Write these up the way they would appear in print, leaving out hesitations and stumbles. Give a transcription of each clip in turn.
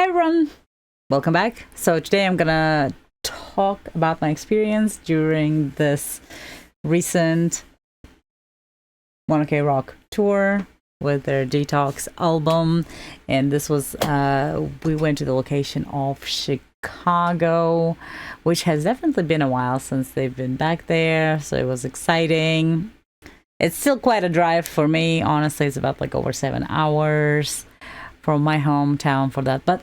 Hi everyone, welcome back. So today I'm gonna talk about my experience during this recent 𝐂𝐿 Rock tour with their Detox album, and this was we went to the location of Chicago, which has definitely been a while since they've been back there, so it was exciting. It's still quite a drive for me, honestly. It's about like over 7 hours from my hometown for that, but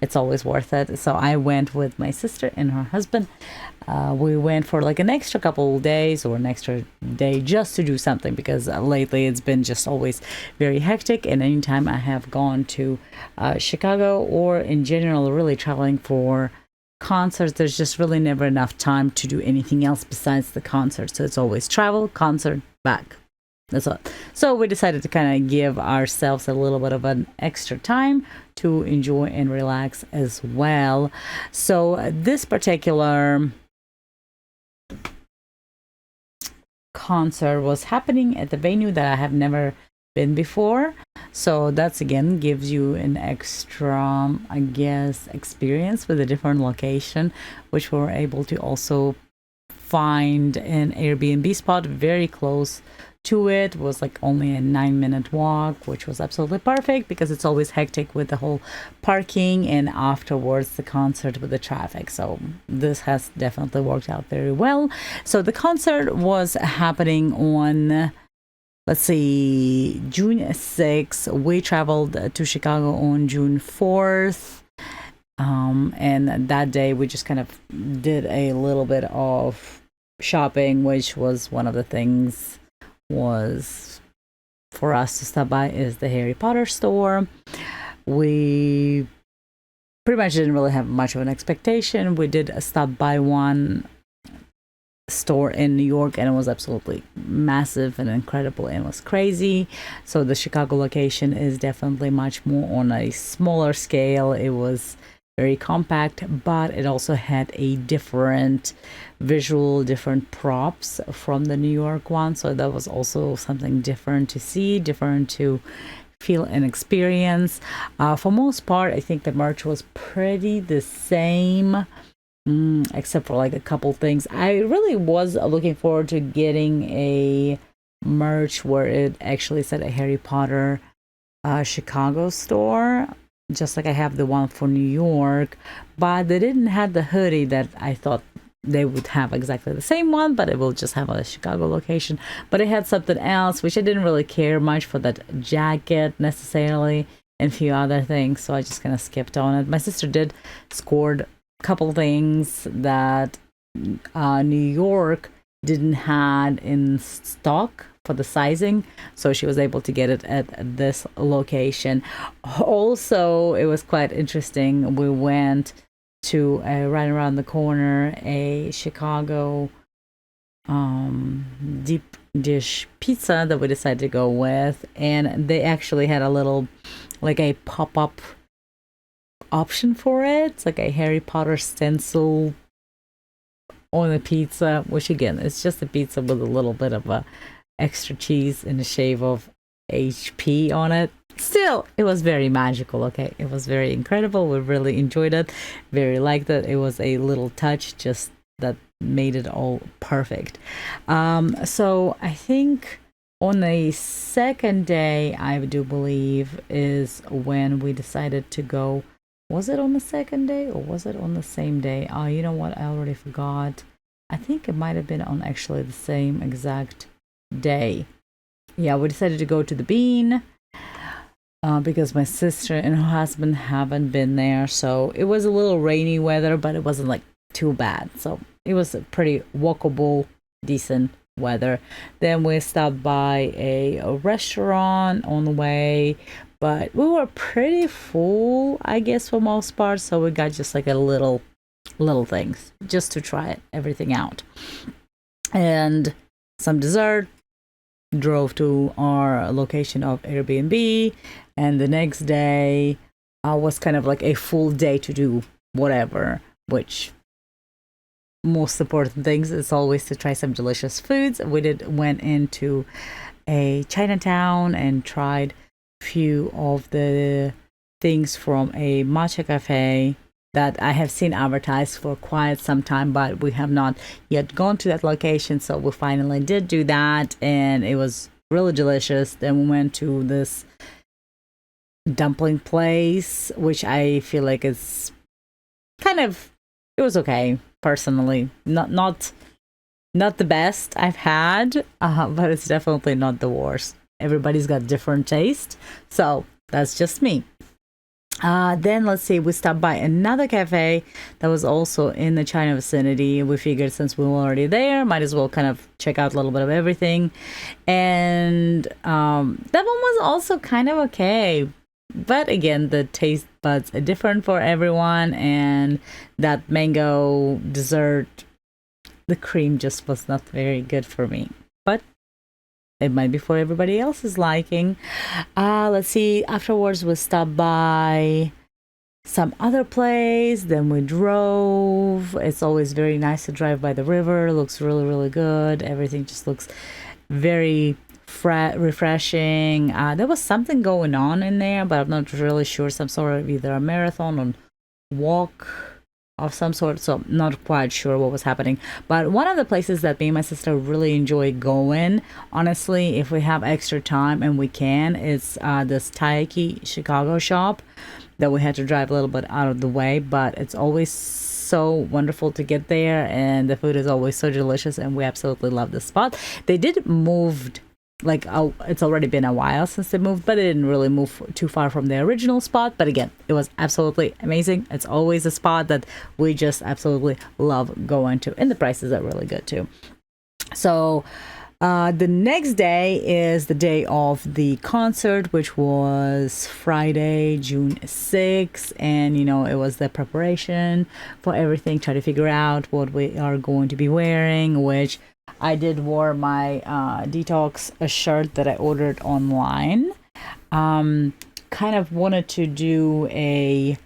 it's always worth it. So I went with my sister and her husband. We went for like an extra couple days or an extra day just to do something, because lately it's been just always very hectic, and anytime I have gone to Chicago or in general really traveling for concerts, there's just really never enough time to do anything else besides the concert. So it's always travel, concert, back. That's all. So we decided to kind of give ourselves a little bit of an extra time to enjoy and relax as well. So this particular concert was happening at the venue that I have never been before. So that's again gives you an extra, I guess, experience with a different location, which we were able to also find an Airbnb spot very close to it. Was like only a 9-minute walk, which was absolutely perfect because it's always hectic with the whole parking and afterwards the concert with the traffic. So this has definitely worked out very well. So the concert was happening on, let's see, June 6th. We traveled to Chicago on June 4th. And that day we just kind of did a little bit of shopping, which was one of the things was for us to stop by is the Harry Potter store. We pretty much didn't really have much of an expectation. We did stop by one store in New York, and it was absolutely massive and incredible and was crazy. So the Chicago location is definitely much more on a smaller scale. It was very compact, but it also had a different visual, different props from the New York one. So that was also something different to see, different to feel and experience. For most part, I think the merch was pretty the same, except for like a couple things. I really was looking forward to getting a merch where it actually said a Harry Potter Chicago store, just like I have the one for New York, but they didn't have the hoodie that I thought they would have exactly the same one, but it will just have a Chicago location. But it had something else, which I didn't really care much for that jacket necessarily, and a few other things, so I just kind of skipped on it. My sister did scored a couple things that New York didn't have in stock for the sizing, so she was able to get it at this location. Also, it was quite interesting. We went to right around the corner a Chicago deep dish pizza that we decided to go with, and they actually had a little like a pop-up option for it. It's like a Harry Potter stencil on the pizza, which again, it's just a pizza with a little bit of a extra cheese and a shave of HP on it. Still, it was very magical. Okay, it was very incredible. We really enjoyed it, very liked it. It was a little touch just that made it all perfect. So I think on the second day, I do believe, is when we decided to go. Was it on the second day or was it on the same day? Oh, you know what, I already forgot. I think it might have been on actually the same exact day. Yeah, we decided to go to the Bean because my sister and her husband haven't been there. So it was a little rainy weather, but it wasn't like too bad. So it was a pretty walkable, decent weather. Then we stopped by a restaurant on the way, but we were pretty full, I guess, for most part. So we got just like a little things just to try everything out. And some dessert, drove to our location of Airbnb, and the next day was kind of like a full day to do whatever, which most important things is always to try some delicious foods. We went into a Chinatown and tried few of the things from a matcha cafe that I have seen advertised for quite some time, but we have not yet gone to that location. So we finally did do that, and it was really delicious. Then we went to this dumpling place, which I feel like is kind of, it was okay personally. Not the best I've had, but it's definitely not the worst. Everybody's got different taste, so that's just me. Then let's see, we stopped by another cafe that was also in the China vicinity. We figured since we were already there, might as well kind of check out a little bit of everything. And that one was also kind of okay. But again, the taste buds are different for everyone. And that mango dessert, the cream just was not very good for me. But it might be for everybody else's liking. Let's see. Afterwards, we stopped by some other place. Then we drove. It's always very nice to drive by the river. It looks really, really good. Everything just looks very refreshing. There was something going on in there, but I'm not really sure. Some sort of either a marathon or walk of some sort, so not quite sure what was happening. But one of the places that me and my sister really enjoy going, honestly, if we have extra time and we can, it's this Taiki Chicago shop that we had to drive a little bit out of the way, but it's always so wonderful to get there, and the food is always so delicious, and we absolutely love the spot. They did move, like, it's already been a while since they moved, but it didn't really move too far from the original spot. But again, it was absolutely amazing. It's always a spot that we just absolutely love going to, and the prices are really good too. So the next day is the day of the concert, which was Friday, June 6th. And, you know, it was the preparation for everything, try to figure out what we are going to be wearing, which I did wear my detox shirt that I ordered online. Kind of wanted to do a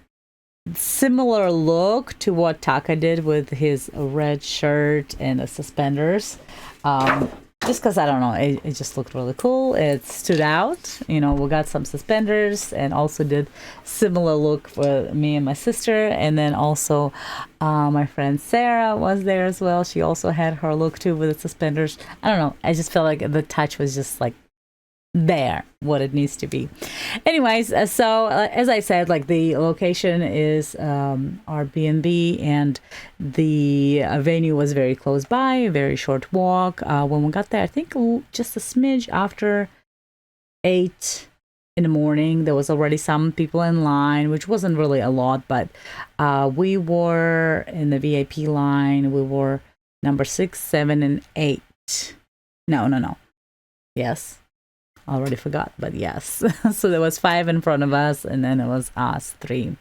similar look to what Taka did with his red shirt and the suspenders. Just because, I don't know, it just looked really cool. It stood out. You know, we got some suspenders and also did similar look for me and my sister. And then also my friend Sarah was there as well. She also had her look too with the suspenders. I don't know. I just felt like the touch was just like there, what it needs to be. Anyways, so as I said, like, the location is our B&B, and the venue was very close by, a very short walk. When we got there, I think just a smidge after 8 in the morning, there was already some people in line, which wasn't really a lot, but we were in the VIP line. We were number 6, 7, and 8. No. Yes. Already forgot, but yes. So there was 5 in front of us, and then it was us 3.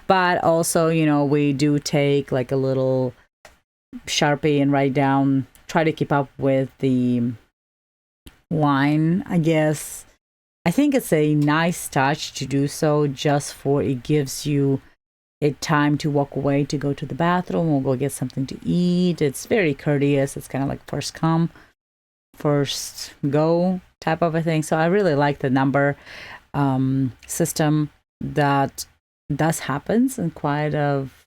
But also, you know, we do take like a little Sharpie and write down, try to keep up with the line, I guess. I think it's a nice touch to do so, just for it gives you a time to walk away to go to the bathroom or go get something to eat. It's very courteous. It's kind of like first come, first go type of a thing. So I really like the number system that does happens in quite of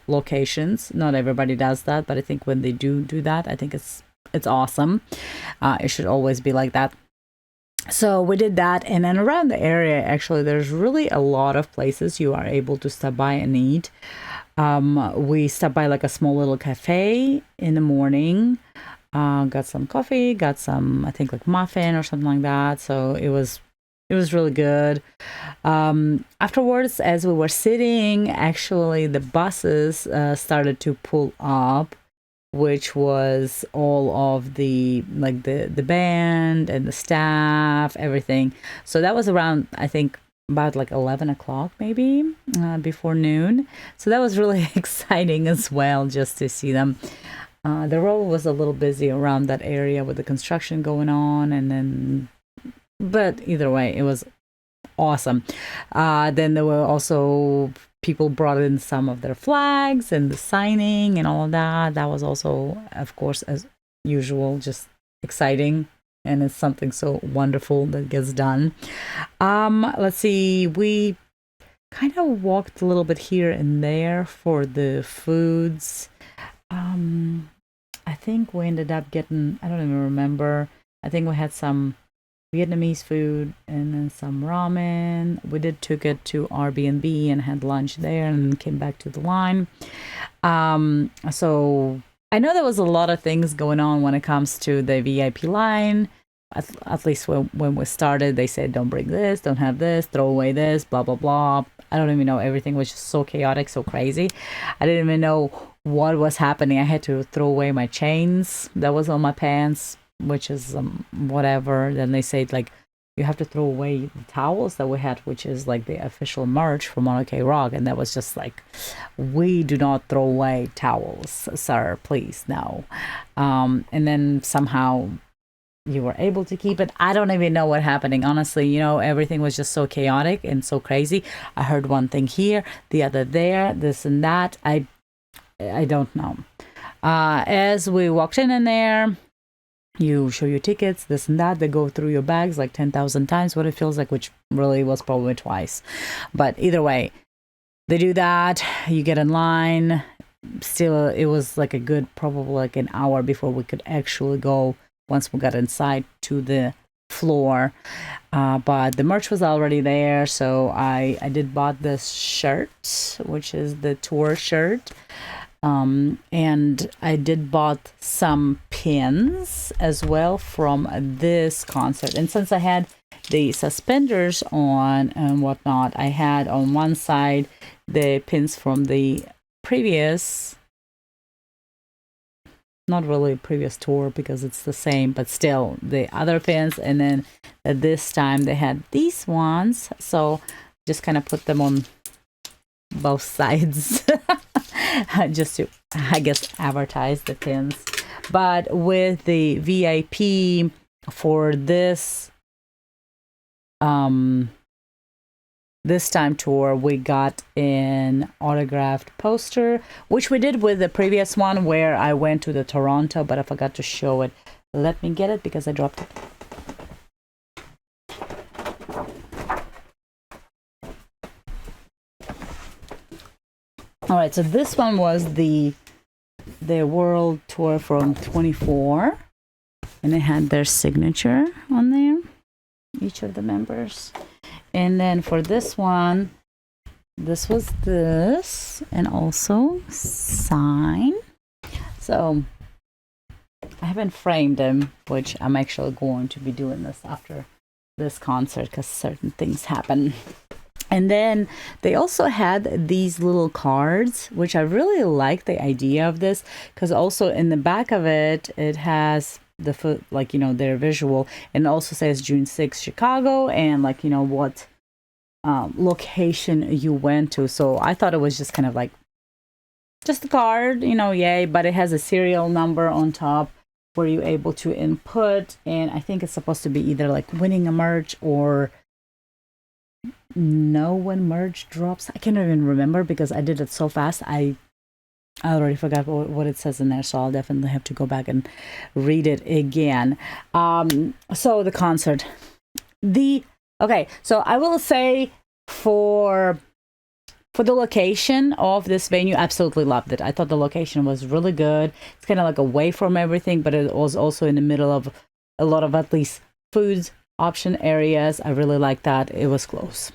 locations. Not everybody does that, but I think when they do that, I think it's awesome. It should always be like that. So we did that, and then around the area, actually, there's really a lot of places you are able to stop by and eat. We stopped by like a small little cafe in the morning. Got some coffee, got some, I think, like muffin or something like that. So it was really good. Afterwards, as we were sitting, actually the buses started to pull up, which was all of the band and the staff, everything. So that was around, I think, about like 11 o'clock maybe, before noon. So that was really exciting as well, just to see them. The road was a little busy around that area with the construction going on, but either way, it was awesome. Then there were also people brought in some of their flags and the signing and all of that. That was also, of course, as usual, just exciting, and it's something so wonderful that gets done. Let's see, we kind of walked a little bit here and there for the foods. I think we ended up getting, I don't even remember. I think we had some Vietnamese food and then some ramen. We took it to Airbnb and had lunch there and came back to the line. So I know there was a lot of things going on when it comes to the VIP line. At least when we started, they said, don't bring this, don't have this, throw away this, blah, blah, blah. I don't even know. Everything was just so chaotic, so crazy. I didn't even know what was happening. I had to throw away my chains that was on my pants, which is whatever. Then they said, like, you have to throw away the towels that we had, which is like the official merch from OK Rock. And that was just like, we do not throw away towels, sir, please, no. And then somehow you were able to keep it. I don't even know what happening. Honestly, you know, everything was just so chaotic and so crazy. I heard one thing here, the other there, this and that. I don't know. As we walked in there, you show your tickets, this and that. They go through your bags like 10,000 times, what it feels like, which really was probably twice. But either way, they do that. You get in line. Still, it was like a good, probably like an hour before we could actually go once we got inside to the floor. But the merch was already there. So I did bought this shirt, which is the tour shirt. And I did bought some pins as well from this concert. And since I had the suspenders on and whatnot, I had on one side the pins from the previous, not really previous tour because it's the same, but still the other pins. And then this time they had these ones. So just kind of put them on both sides just to, I guess, advertise the pins. But with the VIP for this this time tour, we got an autographed poster, which we did with the previous one where I went to the Toronto, but I forgot to show it. Let me get it because I dropped it. All right, so this one was the world tour from 24, and it had their signature on there, each of the members. And then for this one, this was this, and also sign. So I haven't framed them, which I'm actually going to be doing this after this concert because certain things happen. And then they also had these little cards, which I really like the idea of this, because also in the back of it, it has the foot, like, you know, their visual, and it also says June 6th, Chicago, and like, you know, what location you went to. So I thought it was just kind of like just a card, you know, yay, but it has a serial number on top where you're able to input, and I think it's supposed to be either like winning a merch or know when merch drops. I can't even remember because I did it so fast. I already forgot what it says in there, so I'll definitely have to go back and read it again. So the concert, okay, so I will say for the location of this venue, absolutely loved it. I thought the location was really good. It's kind of like away from everything, but it was also in the middle of a lot of at least food option areas. I really like that. It was close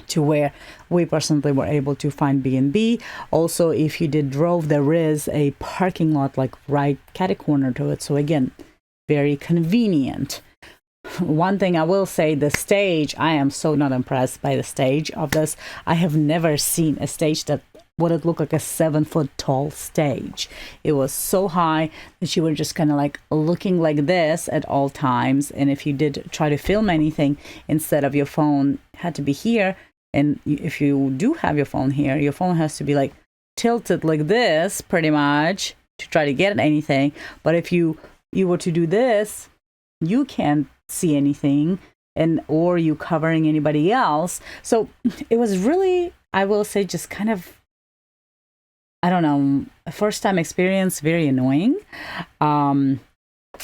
to where we personally were able to find B&B. Also, if you drove, there is a parking lot like right catty corner to it. So again, very convenient. One thing I will say, the stage, I am so not impressed by the stage of this. I have never seen a stage that would look like a 7-foot tall stage. It was so high that you were just kind of like looking like this at all times. And if you did try to film anything, instead of your phone had to be here. And if you do have your phone here, your phone has to be like tilted like this pretty much to try to get anything. But if you were to do this, you can't see anything, and or you covering anybody else. So it was really, I will say, just kind of, I don't know, a first time experience, very annoying. And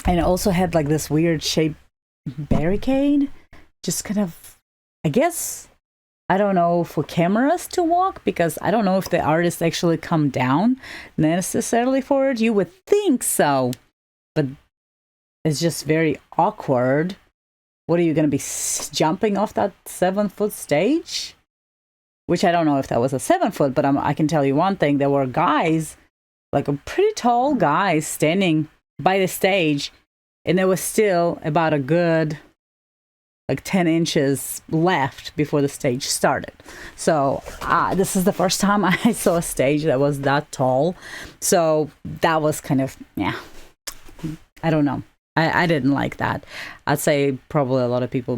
it also had like this weird shaped barricade, just kind of, I guess, I don't know, for cameras to walk, because I don't know if the artists actually come down necessarily for it. You would think so, but it's just very awkward. What are you going to be jumping off that 7-foot stage? Which I don't know if that was a 7-foot, but I can tell you one thing. There were guys, like a pretty tall guys, standing by the stage, and there was still about a good like 10 inches left before the stage started. So this is the first time I saw a stage that was that tall. So that was kind of, yeah, I don't know. I didn't like that. I'd say probably a lot of people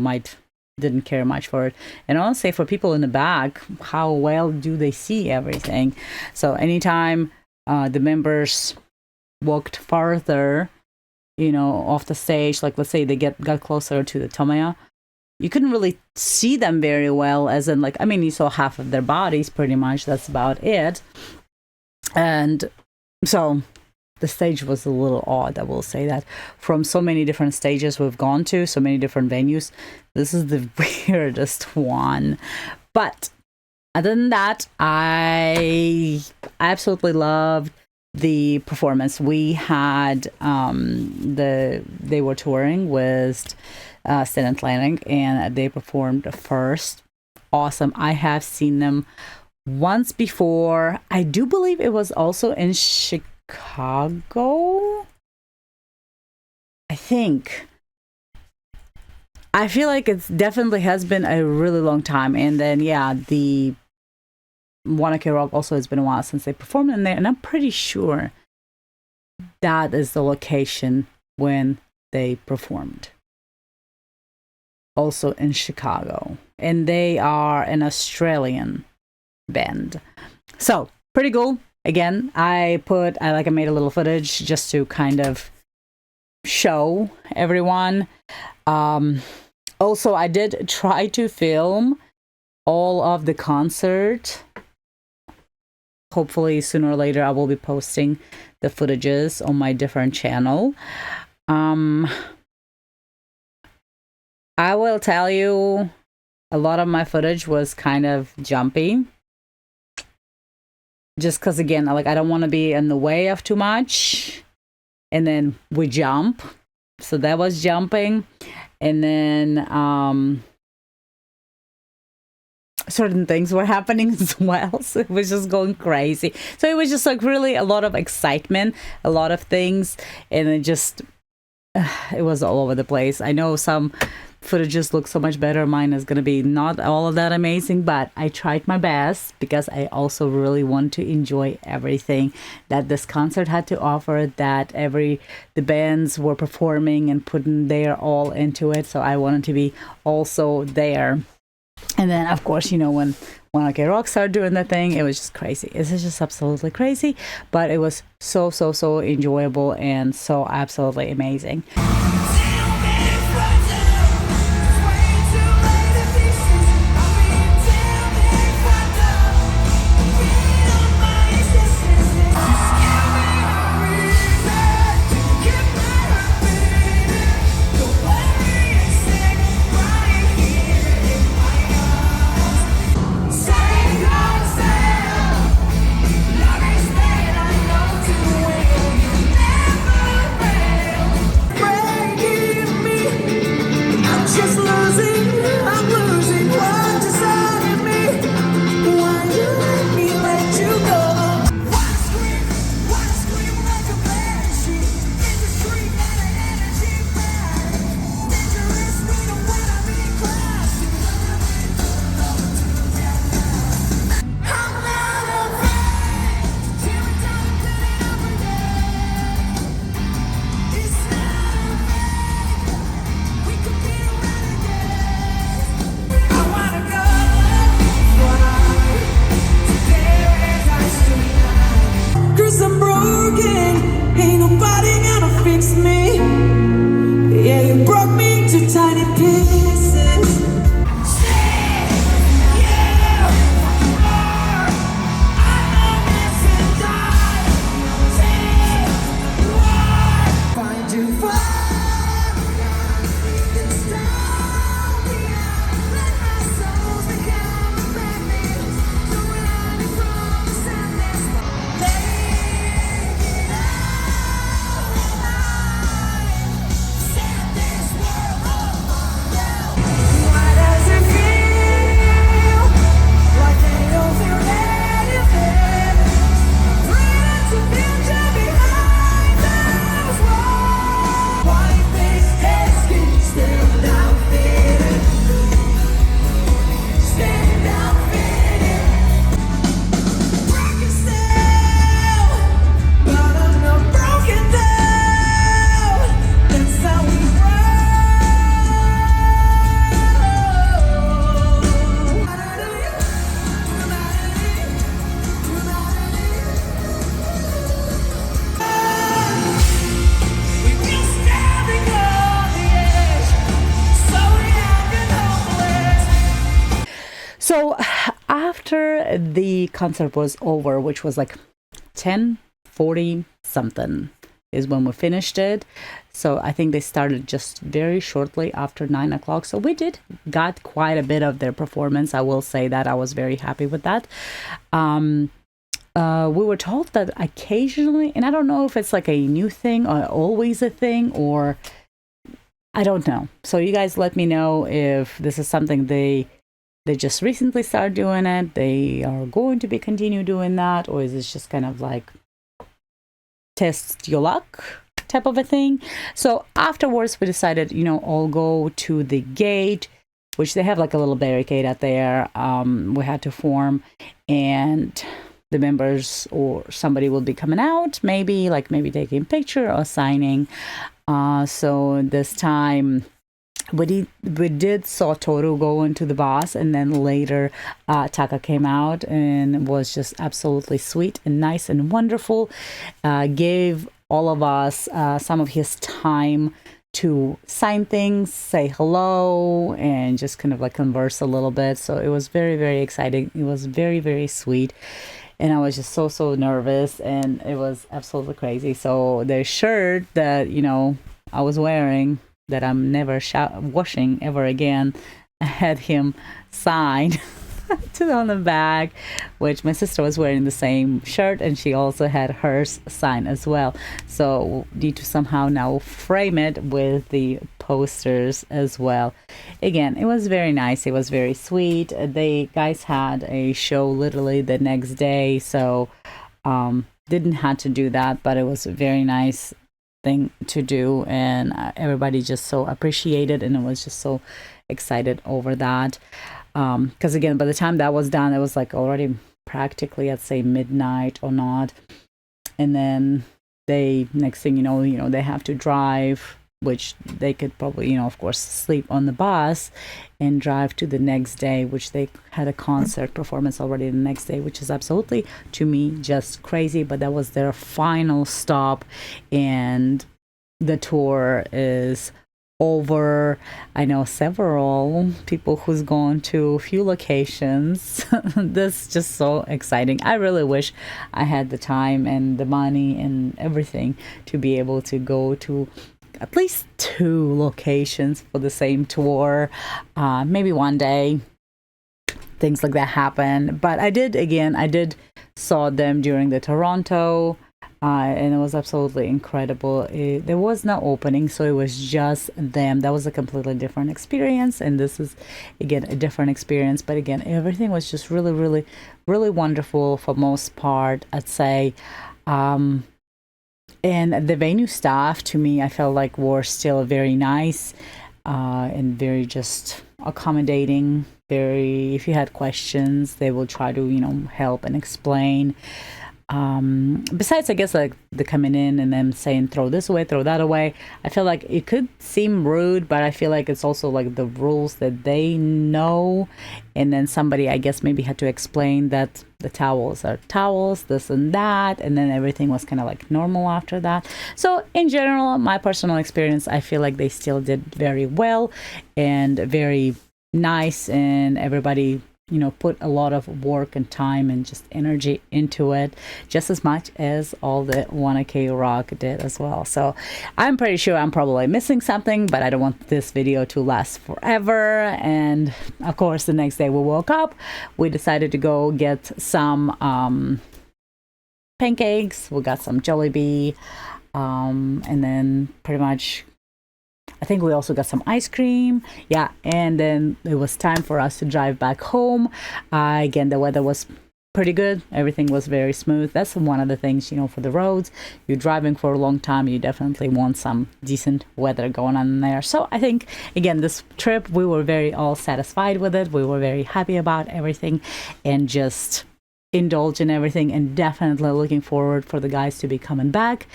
didn't care much for it. And honestly, for people in the back, how well do they see everything? So anytime the members walked farther, off the stage, like let's say they got closer to the 𝐃𝐄𝐈, you couldn't really see them very well, as in like, I mean, you saw half of their bodies pretty much. That's about it. And so the stage was a little odd, I will say that. From so many different stages we've gone to, so many different venues, this is the weirdest one. But other than that, I absolutely loved the performance. We had they were touring with Stand Atlantic, and they performed first. Awesome. I have seen them once before. I do believe it was also in Chicago, I think. I feel like it definitely has been a really long time. And then yeah, the 𝐷𝐿 Rock also has been a while since they performed in there, and I'm pretty sure that is the location when they performed, also in Chicago. And they are an Australian band, so pretty cool. Again, I made a little footage just to kind of show everyone. Also, I did try to film all of the concert. Hopefully sooner or later I will be posting the footages on my different channel. I will tell you, a lot of my footage was kind of jumpy. Just because, again, like, I don't want to be in the way of too much. And then we jump. So that was jumping. And then certain things were happening as well. So it was just going crazy. So it was just like really a lot of excitement, a lot of things. And it just, it was all over the place. I know some footages look so much better. Mine is going to be not all of that amazing, but I tried my best because I also really want to enjoy everything that this concert had to offer, that the bands were performing and putting their all into it. So I wanted to be also there. And then, of course, when 𝐷𝐿 Rock started doing that thing, it was just crazy. It was just absolutely crazy, but it was so enjoyable and so absolutely amazing. the concert was over, which was like 10:40 something is when we finished it. So I think they started just very shortly after 9 o'clock. So we got quite a bit of their performance. I will say that I was very happy with that. We were told that occasionally, and I don't know if it's like a new thing or always a thing, or I don't know. So you guys let me know if this is something they just recently started doing it, they are going to be continue doing that, or is this just kind of like test your luck type of a thing. So afterwards we decided, all go to the gate, which they have like a little barricade out there. We had to form, and the members or somebody will be coming out, maybe taking a picture or signing. So this time we did saw Toru go into the bus, and then later Taka came out and was just absolutely sweet and nice and wonderful. Gave all of us some of his time to sign things, say hello, and just kind of like converse a little bit. So it was very, very exciting. It was very, very sweet. And I was just so nervous, and it was absolutely crazy. So the shirt that, I was wearing, that I'm never washing ever again, I had him sign on the back, which my sister was wearing the same shirt, and she also had hers signed as well. So need to somehow now frame it with the posters as well. Again, it was very nice. It was very sweet. They guys had a show literally the next day, so didn't have to do that, but it was a very nice thing to do, and everybody just so appreciated, and I was just so excited over that. Because again, by the time that was done, it was like already practically, I'd say, midnight or not. And then next thing you know, they have to drive, which they could probably, of course, sleep on the bus and drive to the next day, which they had a concert performance already the next day, which is absolutely, to me, just crazy. But that was their final stop, and the tour is over. I know several people who's gone to a few locations. This is just so exciting. I really wish I had the time and the money and everything to be able to go to at least 2 locations for the same tour. Maybe one day things like that happen. But I did saw them during the Toronto, and it was absolutely incredible. There was no opening, so it was just them. That was a completely different experience, and this is again a different experience. But again, everything was just really, really, really wonderful for most part, I'd say. And the venue staff, to me, I felt like were still very nice, and very just accommodating. Very, if you had questions, they will try to, help and explain. Besides, I guess, like the coming in and them saying, throw this away, throw that away. I feel like it could seem rude, but I feel like it's also like the rules that they know. And then somebody, I guess, maybe had to explain that the towels are towels, this and that. And then everything was kind of like normal after that. So in general, my personal experience, I feel like they still did very well and very nice, and everybody put a lot of work and time and just energy into it, just as much as all the Wanna K Rock did as well. So I'm pretty sure I'm probably missing something, but I don't want this video to last forever. And of course, the next day we woke up, we decided to go get some pancakes. We got some Jollibee, and then pretty much I think we also got some ice cream. Yeah, and then it was time for us to drive back home. Again, the weather was pretty good. Everything was very smooth. That's one of the things, for the roads. You're driving for a long time, you definitely want some decent weather going on there. So I think, again, this trip, we were very all satisfied with it. We were very happy about everything, and just indulge in everything, and definitely looking forward for the guys to be coming back.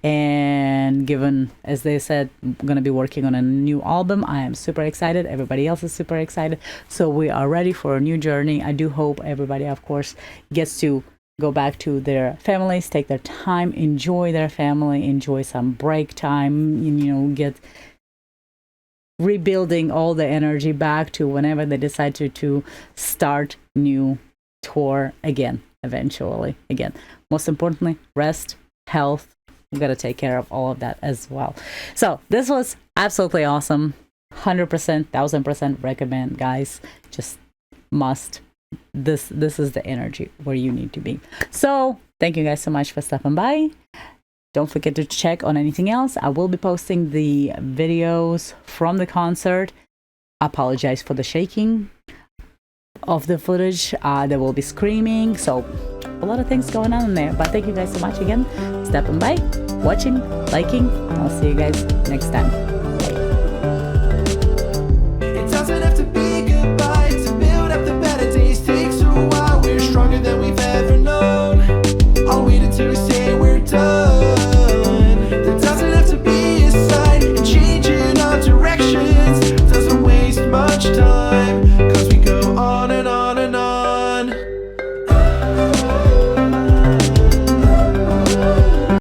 And given, as they said, I'm going to be working on a new album, I am super excited. Everybody else is super excited. So we are ready for a new journey. I do hope everybody, of course, gets to go back to their families, take their time, enjoy their family, enjoy some break time, get rebuilding all the energy back to whenever they decide to start new tour again eventually. Again, most importantly, rest, health. We got to take care of all of that as well. So this was absolutely awesome. 100%, 1000% recommend, guys. Just must. This is the energy where you need to be. So thank you guys so much for stopping by. Don't forget to check on anything else. I will be posting the videos from the concert. I apologize for the shaking of the footage. There will be screaming, so a lot of things going on in there. But thank you guys so much again, stopping by, watching, liking. I'll see you guys next time.